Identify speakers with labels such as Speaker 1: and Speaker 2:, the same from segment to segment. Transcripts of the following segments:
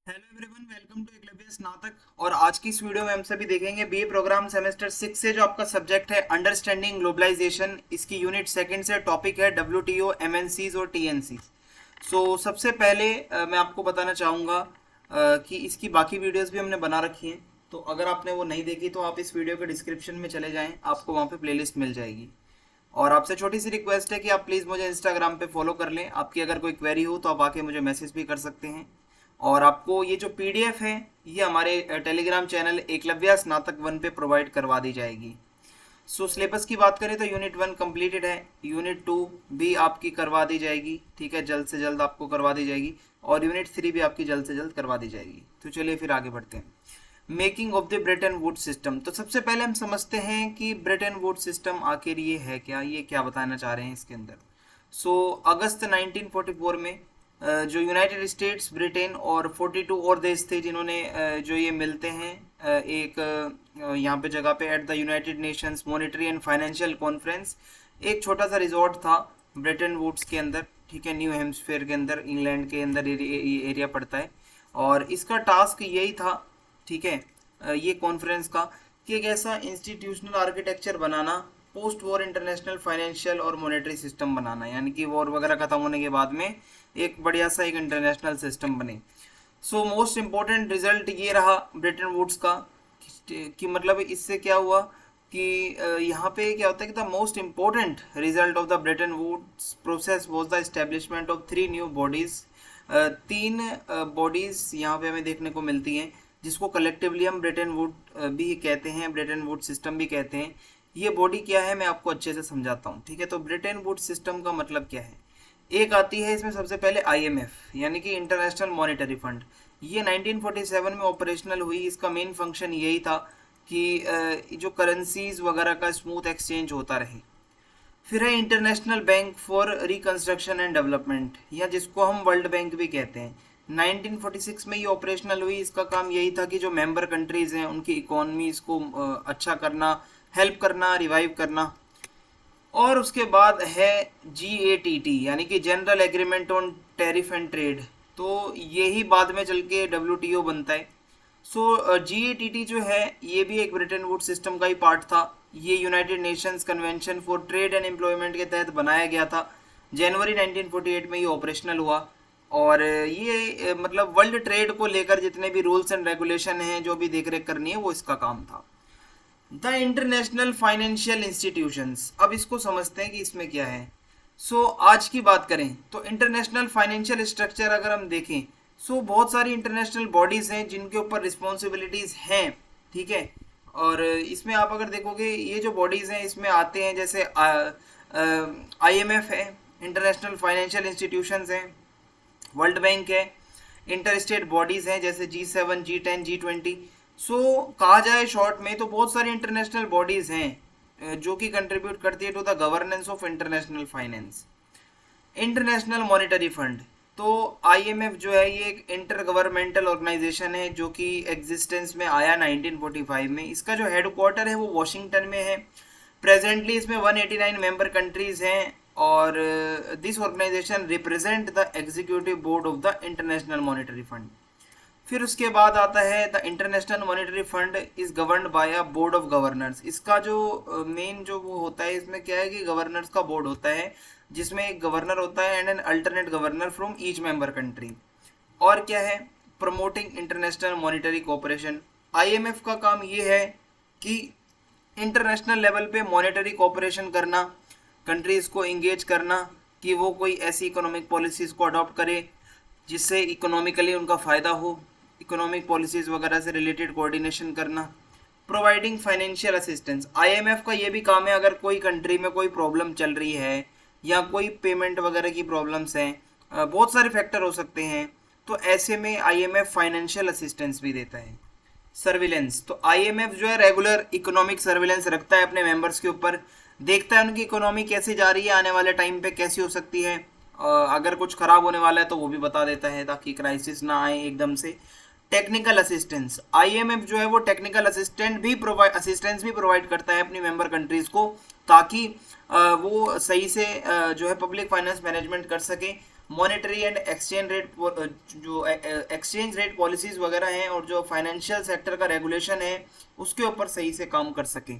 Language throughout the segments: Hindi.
Speaker 1: Hello everyone, welcome to Eklavya Snatak. और आज की इस वीडियो में हम सभी देखेंगे बीए प्रोग्राम सेमेस्टर 6 से जो आपका सब्जेक्ट है अंडरस्टैंडिंग ग्लोबलाइजेशन। इसकी यूनिट सेकंड से टॉपिक है डब्ल्यूटीओ, एमएनसीज और टीएनसीज। सबसे पहले मैं आपको बताना चाहूँगा कि इसकी बाकी वीडियोस भी हमने बना रखी हैं। तो अगर आपने वो नहीं देखी तो आप इस वीडियो के डिस्क्रिप्शन में चले जाएँ, आपको वहाँ पे प्लेलिस्ट मिल जाएगी। और आपसे छोटी सी रिक्वेस्ट है कि आप प्लीज़ मुझे इंस्टाग्राम पे फॉलो कर लें। आपकी अगर कोई क्वेरी हो तो आप आके मुझे मैसेज भी कर सकते हैं। और आपको ये जो पीडीएफ है ये हमारे टेलीग्राम चैनल एकलव्य स्नातक 1 पे प्रोवाइड करवा दी जाएगी। सिलेबस की बात करें तो यूनिट 1 कंप्लीटेड है, यूनिट 2 भी आपकी करवा दी जाएगी। ठीक है, जल्द से जल्द आपको करवा दी जाएगी और यूनिट 3 भी आपकी जल्द से जल्द करवा दी जाएगी। तो चलिए फिर आगे बढ़ते हैं। Making of the Bretton Woods system. तो सबसे पहले हम समझते हैं कि ब्रेटन वुड्स सिस्टम आखिर ये है क्या, ये क्या बताना चाह रहे हैं इसके अंदर। अगस्त 1944 में जो यूनाइटेड स्टेट्स, ब्रिटेन और 42 और देश थे जिन्होंने जो ये मिलते हैं एक यहाँ पे जगह पे at the United Nations monetary and financial conference. एक छोटा सा रिजॉर्ट था ब्रेटन वुड्स के अंदर, ठीक है, न्यू हेम्सफेयर के अंदर, इंग्लैंड के अंदर ये एरिया पड़ता है। और इसका टास्क यही था, ठीक है, ये कॉन्फ्रेंस का, कि एक ऐसा इंस्टीट्यूशनल आर्किटेक्चर बनाना, पोस्ट वॉर इंटरनेशनल फाइनेंशियल और मॉनेटरी सिस्टम बनाना, यानी कि वॉर वगैरह खत्म होने के बाद में एक बढ़िया सा एक इंटरनेशनल सिस्टम बने। मोस्ट इम्पोर्टेंट रिजल्ट ये रहा ब्रेटन वुड्स का कि मतलब इससे क्या हुआ कि यहाँ पे क्या होता है कि the most important result of the Bretton Woods process was the establishment of 3 new bodies. 3 bodies यहाँ पे हमें देखने को मिलती हैं जिसको कलेक्टिवली हम ब्रेटन वुड भी कहते हैं, ब्रेटन वुड सिस्टम भी कहते हैं। ये बॉडी क्या है मैं आपको अच्छे से समझाता हूँ, ठीक है। तो ब्रेटन वुड सिस्टम का मतलब क्या है। एक आती है इसमें सबसे पहले आईएमएफ, यानी कि इंटरनेशनल मॉनेटरी फंड। ये 1947 में ऑपरेशनल हुई। इसका मेन फंक्शन यही था कि जो करेंसीज वगैरह का स्मूथ एक्सचेंज होता रहे। फिर है international bank for reconstruction and development, या जिसको हम वर्ल्ड बैंक भी कहते हैं। 1946 में ये ऑपरेशनल हुई। इसका काम यही था कि जो मेंबर कंट्रीज हैं उनकी इकोनॉमीज को अच्छा करना, हेल्प करना, रिवाइव करना। और उसके बाद है GATT, यानी कि general agreement on tariff and trade. तो यही बाद में चल के WTO बनता है। GATT जो है ये भी एक ब्रिटेन वुड सिस्टम का ही पार्ट था। ये United Nations convention for trade and employment के तहत बनाया गया था। जनवरी 1948 में ये ऑपरेशनल हुआ। और ये मतलब वर्ल्ड ट्रेड को लेकर जितने भी रूल्स एंड रेगुलेशन हैं, जो भी देख रेख करनी है, वो इसका काम था। द इंटरनेशनल फाइनेंशियल इंस्टीट्यूशंस, अब इसको समझते हैं कि इसमें क्या है। आज की बात करें तो इंटरनेशनल फाइनेंशियल स्ट्रक्चर अगर हम देखें, बहुत सारी इंटरनेशनल बॉडीज़ हैं जिनके ऊपर रिस्पॉन्सिबिलिटीज़ हैं, ठीक है। और इसमें आप अगर देखोगे ये जो बॉडीज़ हैं इसमें आते हैं जैसे IMF है, इंटरनेशनल फाइनेंशियल इंस्टीट्यूशंस हैं, वर्ल्ड बैंक है, इंटर स्टेट बॉडीज़ हैं जैसे G7, G10, G20। कहा जाए शॉर्ट में तो बहुत सारी इंटरनेशनल बॉडीज़ हैं जो कि कंट्रीब्यूट करती है to the governance of international finance. International monetary fund, तो IMF जो है ये एक इंटर गवर्नमेंटल ऑर्गेनाइजेशन है जो कि एग्जिस्टेंस में आया 1945 में। इसका जो हेडक्वार्टर है वो वॉशिंगटन में है। प्रेजेंटली इसमें 189 मेंबर कंट्रीज हैं और this organisation represent the executive board of the international monetary fund. फिर उसके बाद आता है the international monetary fund is governed by a board of governors. इसका जो मेन जो वो होता है, इसमें क्या है कि गवर्नर्स का बोर्ड होता है जिसमें एक गवर्नर होता है and an alternate governor from each member country. और क्या है, promoting international monetary cooperation. IMF का काम ये है कि इंटरनेशनल लेवल पे मॉनेटरी कोऑपरेशन करना, कंट्रीज को इंगेज करना कि वो कोई ऐसी इकोनॉमिक पॉलिसीज़ को अडॉप्ट करे जिससे इकोनॉमिकली उनका फ़ायदा हो, इकोनॉमिक पॉलिसीज़ वगैरह से रिलेटेड कोऑर्डिनेशन करना। प्रोवाइडिंग फाइनेंशियल असिस्टेंस, IMF का ये भी काम है अगर कोई कंट्री में कोई प्रॉब्लम चल रही है या कोई पेमेंट वगैरह की प्रॉब्लम्स हैं, बहुत सारे फैक्टर हो सकते हैं, तो ऐसे में IMF फाइनेंशियल असिस्टेंस भी देता है। सर्विलेंस, तो IMF जो है रेगुलर इकोनॉमिक सर्विलेंस रखता है अपने मेंबर्स के ऊपर, देखता है उनकी इकोनॉमी कैसी जा रही है, आने वाले टाइम पे कैसी हो सकती है, अगर कुछ ख़राब होने वाला है तो वो भी बता देता है ताकि क्राइसिस ना आए एकदम से। टेक्निकल असिस्टेंस, IMF जो है वो टेक्निकल असिस्टेंस भी प्रोवाइड करता है अपनी मेंबर कंट्रीज़ को ताकि वो सही से जो है पब्लिक फाइनेंस मैनेजमेंट कर सके मॉनेटरी एंड एक्सचेंज रेट, जो एक्सचेंज रेट पॉलिसीज वगैरह हैं और जो फाइनेंशियल सेक्टर का रेगुलेशन है उसके ऊपर सही से काम कर सके।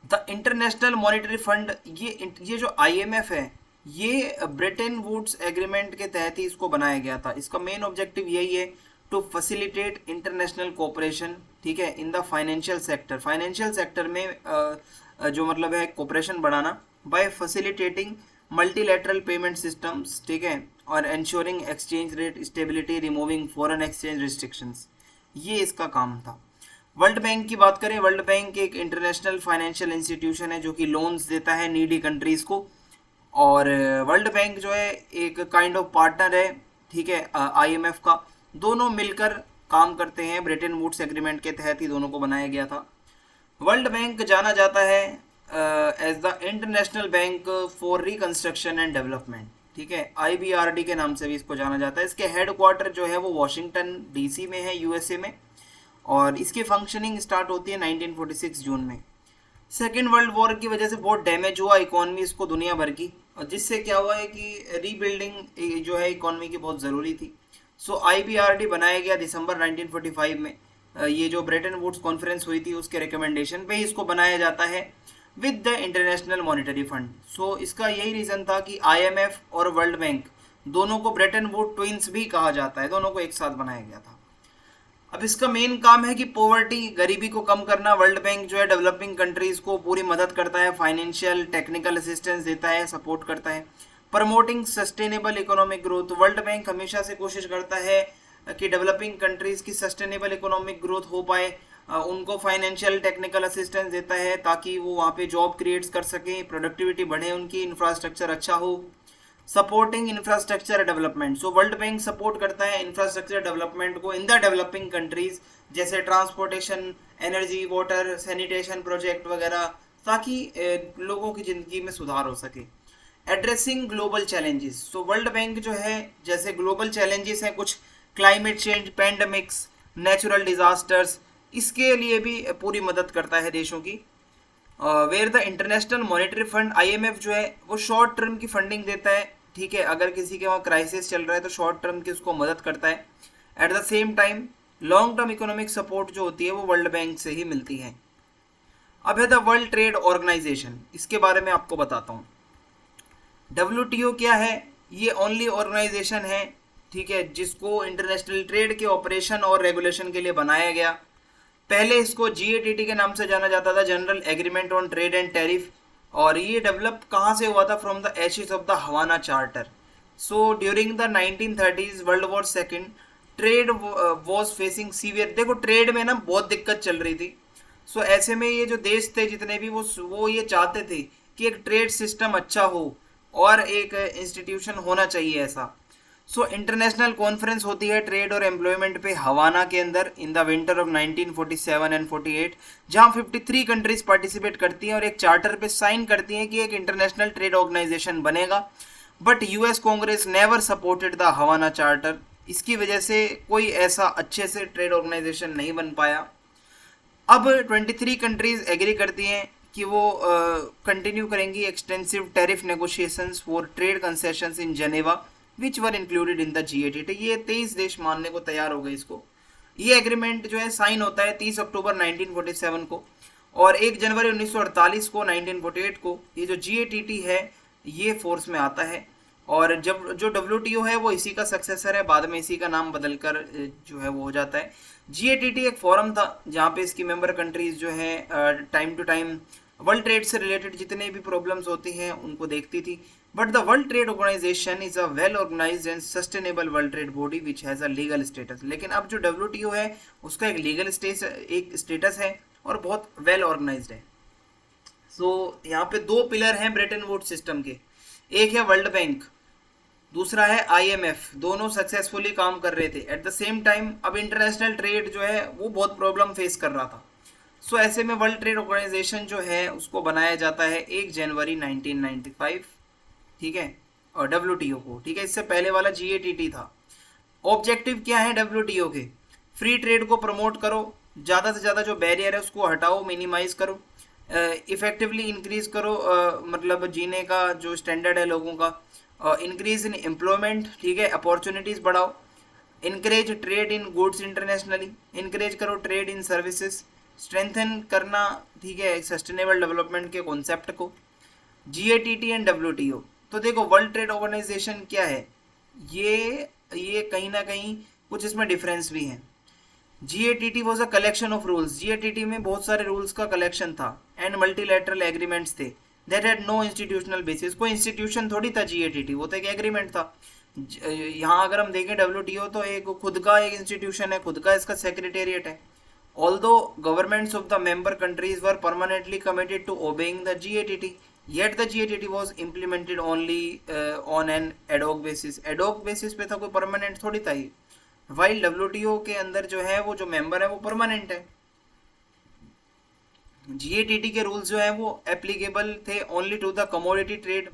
Speaker 1: द इंटरनेशनल मॉनेटरी फंड, ये जो IMF है ये ब्रिटेन वुड्स एग्रीमेंट के तहत ही इसको बनाया गया था। इसका मेन ऑब्जेक्टिव यही है टू फैसिलिटेट इंटरनेशनल कोऑपरेशन, ठीक है, in the financial sector. Financial sector में जो मतलब है कोऑपरेशन बढ़ाना by facilitating multilateral payment systems, ठीक है, और insuring exchange rate stability, removing foreign exchange restrictions, ये इसका काम था। वर्ल्ड बैंक की बात करें, वर्ल्ड बैंक एक इंटरनेशनल फाइनेंशियल इंस्टीट्यूशन है जो कि लोन्स देता है नीडी कंट्रीज को, और वर्ल्ड बैंक जो है एक काइंड ऑफ पार्टनर है, ठीक है, IMF का। दोनों मिलकर काम करते हैं, ब्रिटेन वुड्स एग्रीमेंट के तहत ही दोनों को बनाया गया था। वर्ल्ड बैंक जाना जाता है as the international bank for reconstruction and development, ठीक है, IBRD के नाम से भी इसको जाना जाता है। इसके हेडक्वार्टर जो है वो वॉशिंगटन DC में है, USA में, और इसकी फंक्शनिंग स्टार्ट होती है 1946 जून में। सेकेंड वर्ल्ड वॉर की वजह से बहुत डैमेज हुआ इकोनॉमी इसको दुनिया भर की, और जिससे क्या हुआ है कि रीबिल्डिंग जो है इकोनॉमी की बहुत ज़रूरी थी। सो IBRD बनाया गया दिसंबर 1945 में। ये जो ब्रेटन वुड्स कॉन्फ्रेंस हुई थी उसके रिकमेंडेशन पे इसको बनाया जाता है with the international monetary fund. So इसका यही रीज़न था कि IMF और वर्ल्ड बैंक दोनों को ब्रेटन वुड ट्विंस भी कहा जाता है, दोनों को एक साथ बनाया गया था। अब इसका मेन काम है कि पॉवर्टी, गरीबी को कम करना। वर्ल्ड बैंक जो है डेवलपिंग कंट्रीज को पूरी मदद करता है, फाइनेंशियल टेक्निकल असिस्टेंस देता है, सपोर्ट करता है। Promoting sustainable economic growth, world bank हमेशा से कोशिश करता है कि डेवलपिंग कंट्रीज की सस्टेनेबल इकोनॉमिक ग्रोथ हो पाए, उनको फाइनेंशियल टेक्निकल असिस्टेंस देता है ताकि वो वहाँ पे जॉब क्रिएट्स कर सकें, प्रोडक्टिविटी बढ़े, उनकी इंफ्रास्ट्रक्चर अच्छा हो। Supporting infrastructure development, so world bank support करता है इंफ्रास्ट्रक्चर डेवलपमेंट को इन द डेवलपिंग कंट्रीज, जैसे transportation, energy, water, sanitation project वगैरह, ताकि लोगों की ज़िंदगी में सुधार हो सके। Addressing global challenges, so world bank जो है जैसे ग्लोबल चैलेंजेस हैं कुछ, climate change, pandemics, natural disasters, इसके लिए भी पूरी मदद करता है देशों की। Where the international monetary fund IMF जो है वो शॉर्ट टर्म की फंडिंग देता है, ठीक है, अगर किसी के वहाँ क्राइसिस चल रहा है तो शॉर्ट टर्म की उसको मदद करता है। At the same time long term economic support जो होती है वो वर्ल्ड बैंक से ही मिलती है। अब है द वर्ल्ड ट्रेड ऑर्गेनाइजेशन, इसके बारे में आपको बताता हूँ। WTO क्या है? ये ओनली ऑर्गेनाइजेशन है, ठीक है, जिसको इंटरनेशनल ट्रेड के ऑपरेशन और रेगुलेशन के लिए बनाया गया। पहले इसको GATT के नाम से जाना जाता था, general agreement on trade and tariff, और ये डेवलप कहाँ से हुआ था? From the ashes of the Havana charter. So during the 1930s, world war second, trade was facing severe, देखो ट्रेड में ना बहुत दिक्कत चल रही थी। सो ऐसे में ये जो देश थे जितने भी वो ये चाहते थे कि एक ट्रेड सिस्टम अच्छा हो और एक इंस्टीट्यूशन होना चाहिए ऐसा। सो इंटरनेशनल कॉन्फ्रेंस होती है ट्रेड और एम्प्लॉयमेंट पे हवाना के अंदर in the winter of 1947 and 48, जहां 53 कंट्रीज पार्टिसिपेट करती हैं और एक चार्टर पे साइन करती हैं कि एक इंटरनेशनल ट्रेड ऑर्गेनाइजेशन बनेगा। But US congress never supported the Havana charter, इसकी वजह से कोई ऐसा अच्छे से ट्रेड ऑर्गेनाइजेशन नहीं बन पाया। अब 23 कंट्रीज एग्री करती हैं कि वो कंटिन्यू करेंगी extensive tariff negotiations for trade concessions in Geneva which were included in the GATT। ये 23 देश मानने को तैयार हो गए इसको। ये एग्रीमेंट जो है साइन होता है 30 अक्टूबर 1947 को, और 1 जनवरी 1948 को 1948 को ये जो GATT है ये फोर्स में आता है। और जब जो WTO है वो इसी का सक्सेसर है, बाद में इसी का नाम बदलकर जो है वो हो जाता है। GATT एक फोरम था जहाँ पे इसकी मेंबर कंट्रीज जो है time to time world trade से रिलेटेड जितने भी प्रॉब्लम्स होती हैं उनको देखती थी। But the world trade organisation is a well organised and sustainable world trade body which has a legal status. लेकिन अब जो WTO है उसका एक लीगल स्टेटस है और बहुत वेल ऑर्गेनाइज्ड है। सो यहाँ पे 2 पिलर हैं ब्रेटन वुड्स सिस्टम के, एक है वर्ल्ड बैंक, दूसरा है IMF, दोनों सक्सेसफुली काम कर रहे थे। एट द सेम टाइम अब इंटरनेशनल ट्रेड जो है वो बहुत प्रॉब्लम फेस कर रहा था। सो ऐसे में वर्ल्ड ट्रेड ऑर्गेनाइजेशन जो है उसको बनाया जाता है 1 जनवरी 1995, ठीक है, और WTO को, ठीक है, इससे पहले वाला GATT था। ऑब्जेक्टिव क्या है WTO के? फ्री ट्रेड को प्रमोट करो, ज़्यादा से ज़्यादा जो बैरियर है उसको हटाओ, मिनिमाइज करो, इफेक्टिवली इंक्रीज करो मतलब जीने का जो स्टैंडर्ड है लोगों का, इंक्रीज इन एम्प्लॉयमेंट, ठीक है, अपॉर्चुनिटीज बढ़ाओ, encourage trade in goods internationally, encourage करो ट्रेड इन सर्विसेज, स्ट्रेंथन करना, ठीक है, सस्टेनेबल डेवलपमेंट के कॉन्सेप्ट को। GATT एंड WTO, तो देखो वर्ल्ड ट्रेड ऑर्गेनाइजेशन क्या है, ये कहीं ना कहीं कुछ इसमें डिफरेंस भी है। GATT was a collection of rules, GATT में बहुत सारे रूल्स का कलेक्शन था, एंड मल्टीलैटरल एग्रीमेंट्स थे, that had no institutional basis, कोई इंस्टीट्यूशन थोड़ी था GATT, वो तो एक एग्रीमेंट था। यहाँ अगर हम देखें WTO तो एक खुद का एक इंस्टीट्यूशन है, खुद का इसका सेक्रेटेरिएट है। Although governments of the member countries were permanently committed to obeying the GATT, yet the GATT was implemented only on an ad hoc basis, ad hoc basis पे था, कोई परमानेंट थोड़ी था ये। वाइल WTO के अंदर जो है वो जो मेंबर है वो परमानेंट है। GATT के रूल्स जो है वो एप्लीकेबल थे only to the commodity trade,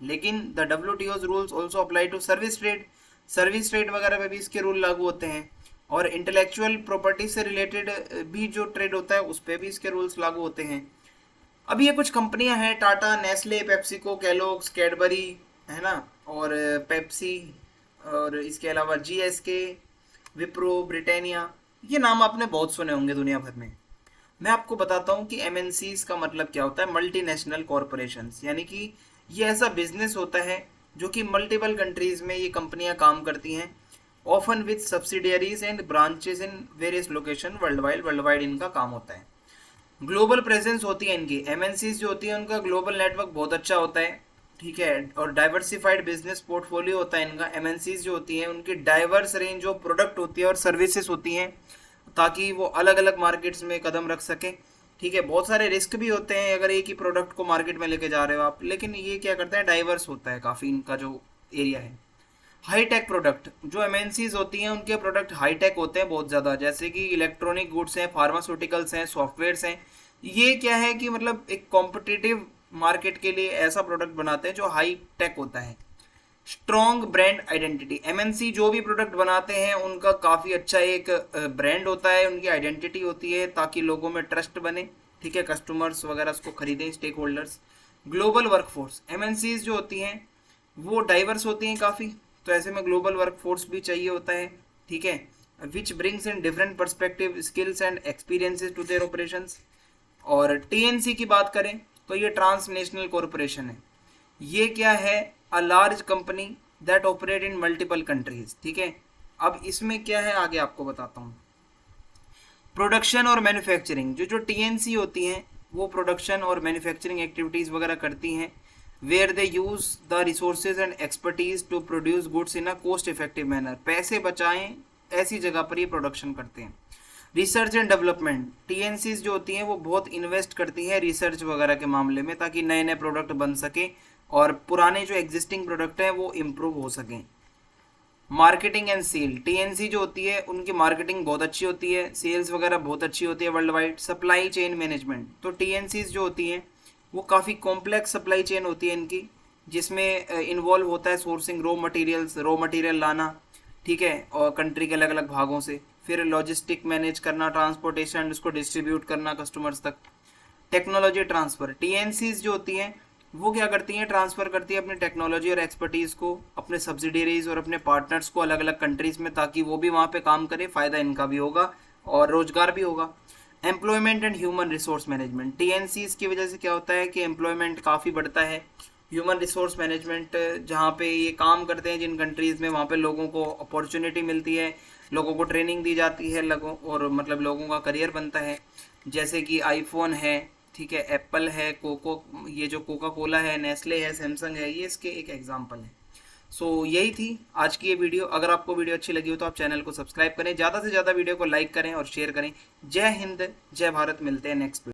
Speaker 1: लेकिन the WTO's rules also apply to service trade, service trade वगैरह पे भी इसके रूल लागू होते हैं, और इंटेलेक्चुअल प्रॉपर्टी से रिलेटेड भी जो ट्रेड होता है उस पर भी इसके रूल्स लागू होते हैं। अब ये कुछ कंपनियां हैं, टाटा, नेस्ले, पेप्सिको, कैलोग्स, कैडबरी, है ना, और पेप्सी, और इसके अलावा GSK, विप्रो, ब्रिटानिया, ये नाम आपने बहुत सुने होंगे दुनिया भर में। मैं आपको बताता हूँ कि MNCs का मतलब क्या होता है, मल्टीनेशनल कॉरपोरेशंस, यानी कि ये ऐसा बिजनेस होता है जो कि मल्टीपल कंट्रीज में ये कंपनियां काम करती हैं, often with subsidiaries and branches in various location world wide इनका काम होता है। ग्लोबल प्रेजेंस होती है इनकी, MNCs जो होती है उनका ग्लोबल नेटवर्क बहुत अच्छा होता है, ठीक है, और डाइवर्सिफाइड बिजनेस पोर्टफोलियो होता है इनका। MNCs जो होती हैं उनकी डाइवर्स रेंज ऑफ प्रोडक्ट होती है और सर्विसेज होती हैं, ताकि वो अलग अलग मार्केट्स में कदम रख सकें, ठीक है। बहुत सारे रिस्क भी होते हैं अगर एक ही प्रोडक्ट को मार्केट में लेके जा रहे हो आप, लेकिन ये क्या करते हैं, डाइवर्स होता है काफ़ी इनका जो एरिया है। हाई टेक प्रोडक्ट, जो MNCs होती हैं उनके प्रोडक्ट हाई टेक होते हैं बहुत ज़्यादा, जैसे कि इलेक्ट्रॉनिक गुड्स हैं, फार्मास्यूटिकल्स हैं, सॉफ्टवेयर्स हैं। ये क्या है कि मतलब एक कॉम्पिटिटिव मार्केट के लिए ऐसा प्रोडक्ट बनाते हैं जो हाई टेक होता है। स्ट्रॉन्ग ब्रांड आइडेंटिटी, MNC जो भी प्रोडक्ट बनाते हैं उनका काफ़ी अच्छा एक ब्रांड होता है, उनकी आइडेंटिटी होती है, ताकि लोगों में ट्रस्ट बने, ठीक है, कस्टमर्स वगैरह उसको खरीदें, stakeholders. Global workforce, MNCs जो होती हैं वो डाइवर्स होती हैं काफ़ी, तो ऐसे में ग्लोबल वर्कफोर्स भी चाहिए होता है, ठीक है, which brings in different perspective, skills and experiences to their operations. और TNC की बात करें तो ये ट्रांसनेशनल कॉरपोरेशन है, ये क्या है, a large company that operate in multiple countries, ठीक है। अब इसमें क्या है आगे आपको बताता हूँ। प्रोडक्शन और मैन्युफैक्चरिंग, जो TNC होती हैं वो प्रोडक्शन और मैन्युफैक्चरिंग एक्टिविटीज़ वगैरह करती हैं, where they use the resources and expertise to produce goods in a cost effective manner, पैसे बचाएं ऐसी जगह पर ये प्रोडक्शन करते हैं। रिसर्च एंड डेवलपमेंट, TNCs जो होती हैं वो बहुत इन्वेस्ट करती हैं रिसर्च वगैरह के मामले में, ताकि नए नए प्रोडक्ट बन सके और पुराने जो एग्जिस्टिंग प्रोडक्ट हैं वो इम्प्रूव हो सकें। मार्केटिंग एंड सेल, TNC जो होती है उनकी मार्केटिंग बहुत अच्छी होती है, सेल्स वगैरह बहुत अच्छी होती है world wide. Supply chain management, तो TNCs जो होती हैं वो काफ़ी कॉम्प्लेक्स सप्लाई चेन होती है इनकी, जिसमें इन्वॉल्व होता है सोर्सिंग रॉ मटेरियल लाना, ठीक है, और कंट्री के अलग अलग भागों से, फिर लॉजिस्टिक मैनेज करना, ट्रांसपोर्टेशन, उसको डिस्ट्रीब्यूट करना कस्टमर्स तक। टेक्नोलॉजी ट्रांसफ़र, TNCs जो होती हैं वो क्या करती हैं, ट्रांसफ़र करती है अपनी टेक्नोलॉजी और एक्सपर्टीज़ को अपने सब्सिडरीज और अपने पार्टनर्स को अलग अलग कंट्रीज़ में, ताकि वो भी वहाँ पे काम करें, फ़ायदा इनका भी होगा और रोज़गार भी होगा। Employment and human resource management, TNCs की वजह से क्या होता है कि एम्प्लॉयमेंट काफ़ी बढ़ता है। ह्यूमन रिसोर्स मैनेजमेंट, जहाँ पे ये काम करते हैं जिन कंट्रीज़ में, वहाँ पे लोगों को अपॉर्चुनिटी मिलती है, लोगों को ट्रेनिंग दी जाती है, लोगों और मतलब लोगों का करियर बनता है, जैसे कि आईफोन है, ठीक है, एप्पल है, ये जो कोका कोला है, नेस्ले है, सैमसंग है, ये इसके एक एग्जाम्पल है। सो यही थी आज की ये वीडियो। अगर आपको वीडियो अच्छी लगी हो तो आप चैनल को सब्सक्राइब करें, ज़्यादा से ज़्यादा वीडियो को लाइक करें और शेयर करें। जय हिंद, जय भारत, मिलते हैं नेक्स्ट वीडियो।